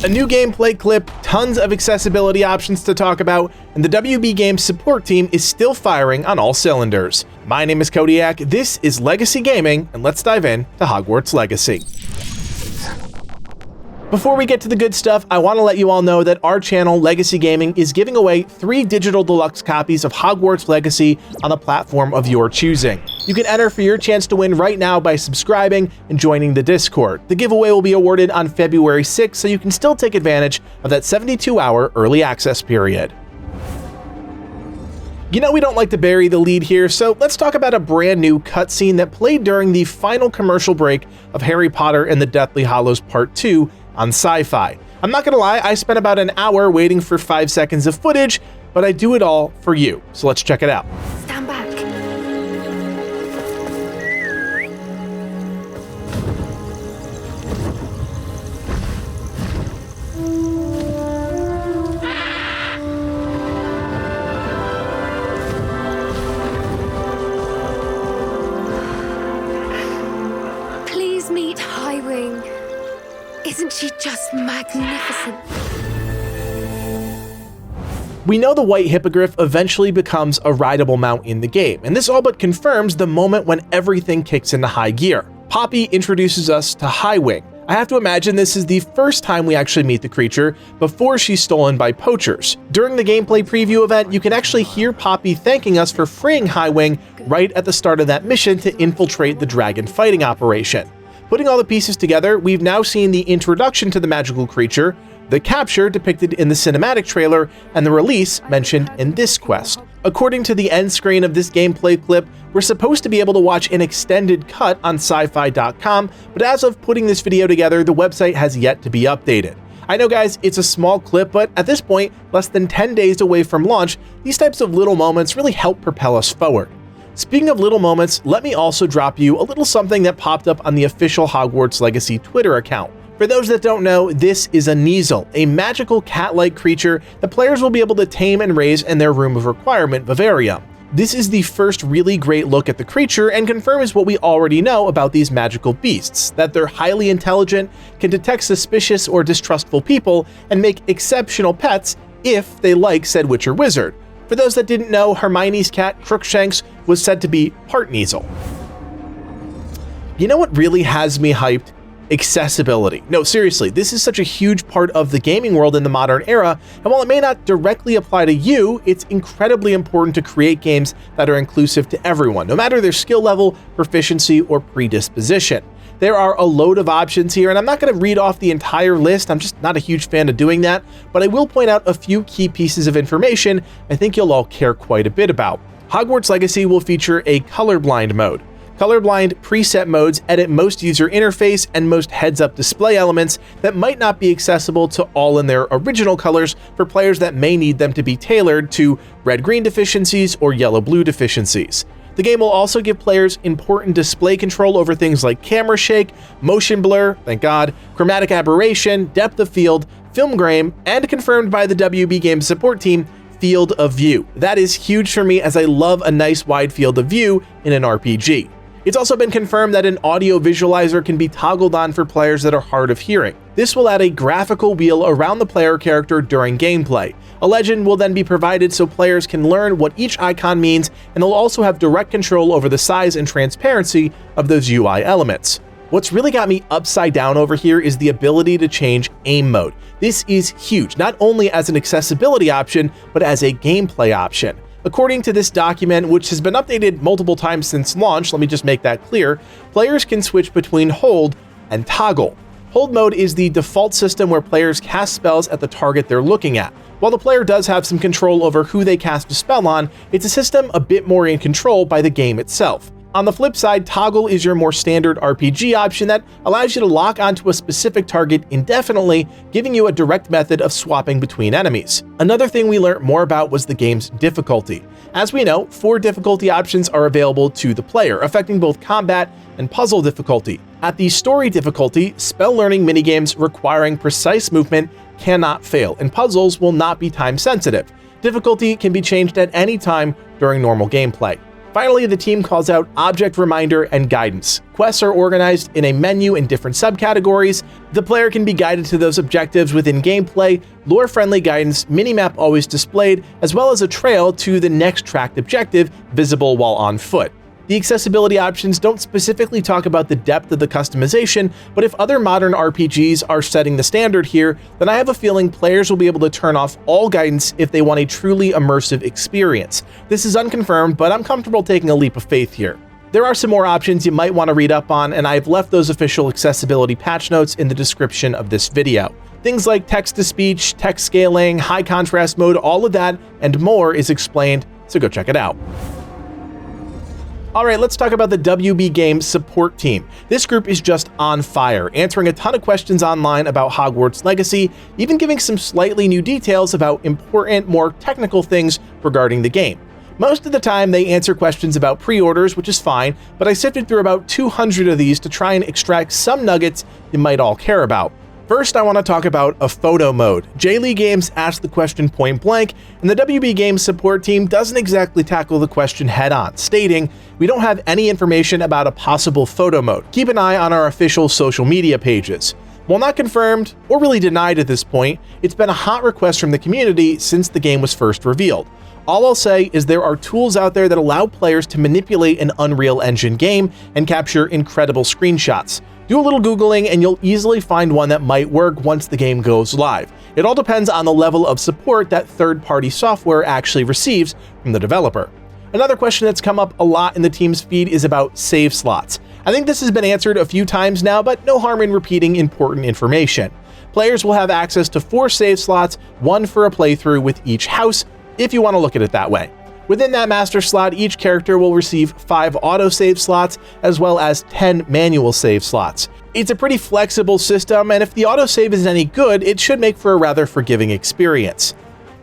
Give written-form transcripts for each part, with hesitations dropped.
A new gameplay clip, tons of accessibility options to talk about, and the WB Games support team is still firing on all cylinders. My name is Codiak, this is Legacy Gaming, and let's dive in to Hogwarts Legacy. Before we get to the good stuff, I want to let you all know that our channel, Legacy Gaming, is giving away 3 digital deluxe copies of Hogwarts Legacy on the platform of your choosing. You can enter for your chance to win right now by subscribing and joining the Discord. The giveaway will be awarded on February 6th, so you can still take advantage of that 72-hour early access period. You know we don't like to bury the lead here, so let's talk about a brand new cutscene that played during the final commercial break of Harry Potter and the Deathly Hallows Part 2 on Sci-Fi. I'm not gonna lie, I spent about an hour waiting for 5 seconds of footage, but I do it all for you, so let's check it out. Stand back. Please meet Highwing. Isn't she just magnificent? We know the White Hippogriff eventually becomes a rideable mount in the game, and this all but confirms the moment when everything kicks into high gear. Poppy introduces us to Highwing. I have to imagine this is the first time we actually meet the creature before she's stolen by poachers. During the gameplay preview event, you can actually hear Poppy thanking us for freeing Highwing right at the start of that mission to infiltrate the dragon fighting operation. Putting all the pieces together, we've now seen the introduction to the magical creature, the capture depicted in the cinematic trailer, and the release mentioned in this quest. According to the end screen of this gameplay clip, we're supposed to be able to watch an extended cut on sci-fi.com, but as of putting this video together, the website has yet to be updated. I know guys, it's a small clip, but at this point, less than 10 days away from launch, these types of little moments really help propel us forward. Speaking of little moments, let me also drop you a little something that popped up on the official Hogwarts Legacy Twitter account. For those that don't know, this is a Kneazle, a magical cat-like creature that players will be able to tame and raise in their Room of Requirement vivarium. This is the first really great look at the creature and confirms what we already know about these magical beasts, that they're highly intelligent, can detect suspicious or distrustful people, and make exceptional pets if they like said witch or wizard. For those that didn't know, Hermione's cat, Crookshanks, was said to be part Kneazle. You know what really has me hyped? Accessibility. No, seriously, this is such a huge part of the gaming world in the modern era, and while it may not directly apply to you, it's incredibly important to create games that are inclusive to everyone, no matter their skill level, proficiency, or predisposition. There are a load of options here, and I'm not going to read off the entire list, I'm just not a huge fan of doing that, but I will point out a few key pieces of information I think you'll all care quite a bit about. Hogwarts Legacy will feature a colorblind mode. Colorblind preset modes edit most user interface and most heads-up display elements that might not be accessible to all in their original colors for players that may need them to be tailored to red-green deficiencies or yellow-blue deficiencies. The game will also give players important display control over things like camera shake, motion blur, thank God, chromatic aberration, depth of field, film grain, and confirmed by the WB Games support team, field of view. That is huge for me as I love a nice wide field of view in an RPG. It's also been confirmed that an audio visualizer can be toggled on for players that are hard of hearing. This will add a graphical wheel around the player character during gameplay. A legend will then be provided so players can learn what each icon means, and they'll also have direct control over the size and transparency of those UI elements. What's really got me upside down over here is the ability to change aim mode. This is huge, not only as an accessibility option, but as a gameplay option. According to this document, which has been updated multiple times since launch, let me just make that clear, players can switch between hold and toggle. Hold mode is the default system where players cast spells at the target they're looking at. While the player does have some control over who they cast a spell on, it's a system a bit more in control by the game itself. On the flip side, toggle is your more standard RPG option that allows you to lock onto a specific target indefinitely, giving you a direct method of swapping between enemies. Another thing we learned more about was the game's difficulty. As we know, 4 difficulty options are available to the player, affecting both combat and puzzle difficulty. At the story difficulty, spell learning minigames requiring precise movement cannot fail, and puzzles will not be time sensitive. Difficulty can be changed at any time during normal gameplay. Finally, the team calls out object reminder and guidance. Quests are organized in a menu in different subcategories. The player can be guided to those objectives within gameplay, lore-friendly guidance, minimap always displayed, as well as a trail to the next tracked objective visible while on foot. The accessibility options don't specifically talk about the depth of the customization, but if other modern RPGs are setting the standard here, then I have a feeling players will be able to turn off all guidance if they want a truly immersive experience. This is unconfirmed, but I'm comfortable taking a leap of faith here. There are some more options you might want to read up on, and I've left those official accessibility patch notes in the description of this video. Things like text-to-speech, text scaling, high contrast mode, all of that and more is explained, so go check it out. Alright, let's talk about the WB Games support team. This group is just on fire, answering a ton of questions online about Hogwarts Legacy, even giving some slightly new details about important, more technical things regarding the game. Most of the time, they answer questions about pre-orders, which is fine, but I sifted through about 200 of these to try and extract some nuggets you might all care about. First, I want to talk about a photo mode. J-Lee Games asked the question point blank, and the WB Games support team doesn't exactly tackle the question head-on, stating, "We don't have any information about a possible photo mode. Keep an eye on our official social media pages." While not confirmed, or really denied at this point, it's been a hot request from the community since the game was first revealed. All I'll say is there are tools out there that allow players to manipulate an Unreal Engine game and capture incredible screenshots. Do a little Googling and you'll easily find one that might work once the game goes live. It all depends on the level of support that third-party software actually receives from the developer. Another question that's come up a lot in the team's feed is about save slots. I think this has been answered a few times now, but no harm in repeating important information. Players will have access to 4 save slots, 1 for a playthrough with each house, if you want to look at it that way. Within that master slot, each character will receive 5 autosave slots, as well as 10 manual save slots. It's a pretty flexible system, and if the autosave is any good, it should make for a rather forgiving experience.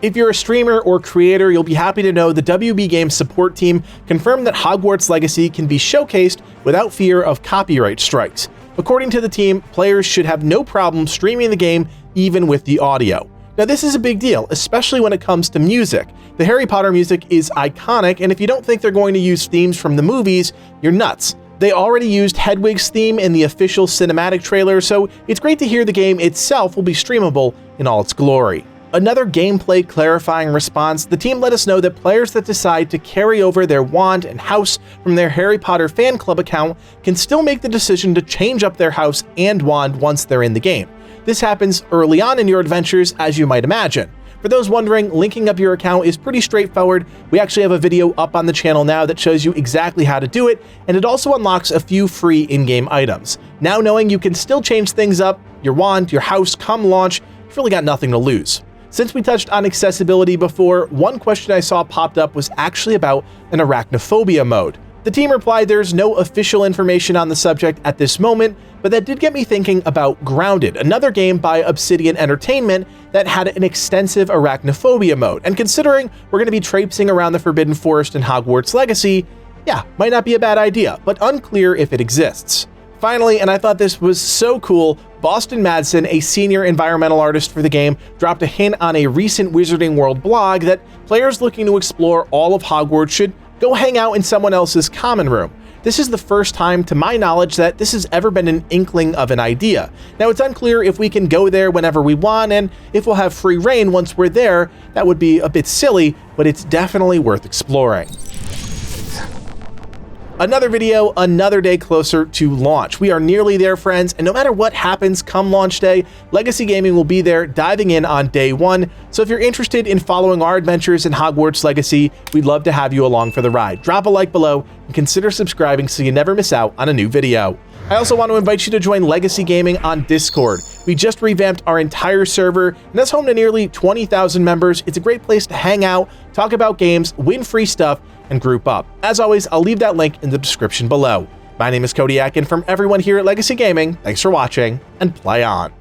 If you're a streamer or creator, you'll be happy to know the WB Games support team confirmed that Hogwarts Legacy can be showcased without fear of copyright strikes. According to the team, players should have no problem streaming the game, even with the audio. Now, this is a big deal, especially when it comes to music. The Harry Potter music is iconic, and if you don't think they're going to use themes from the movies, you're nuts. They already used Hedwig's theme in the official cinematic trailer, so it's great to hear the game itself will be streamable in all its glory. Another gameplay clarifying response, the team let us know that players that decide to carry over their wand and house from their Harry Potter fan club account can still make the decision to change up their house and wand once they're in the game. This happens early on in your adventures, as you might imagine. For those wondering, linking up your account is pretty straightforward. We actually have a video up on the channel now that shows you exactly how to do it, and it also unlocks a few free in-game items. Now knowing you can still change things up, your wand, your house, come launch, you've really got nothing to lose. Since we touched on accessibility before, one question I saw popped up was actually about an arachnophobia mode. The team replied there's no official information on the subject at this moment, but that did get me thinking about Grounded, another game by Obsidian Entertainment that had an extensive arachnophobia mode. And considering we're going to be traipsing around the Forbidden Forest in Hogwarts Legacy, yeah, might not be a bad idea, but unclear if it exists. Finally, and I thought this was so cool, Boston Madsen, a senior environmental artist for the game, dropped a hint on a recent Wizarding World blog that players looking to explore all of Hogwarts should go hang out in someone else's common room. This is the first time, to my knowledge, that this has ever been an inkling of an idea. Now, it's unclear if we can go there whenever we want, and if we'll have free reign once we're there. That would be a bit silly, but it's definitely worth exploring. Another video, another day closer to launch. We are nearly there, friends, and no matter what happens come launch day, Legacy Gaming will be there diving in on day 1. So if you're interested in following our adventures in Hogwarts Legacy, we'd love to have you along for the ride. Drop a like below and consider subscribing so you never miss out on a new video. I also want to invite you to join Legacy Gaming on Discord. We just revamped our entire server, and that's home to nearly 20,000 members. It's a great place to hang out, talk about games, win free stuff, and group up. As always, I'll leave that link in the description below. My name is Codiak, and from everyone here at Legacy Gaming, thanks for watching, and play on.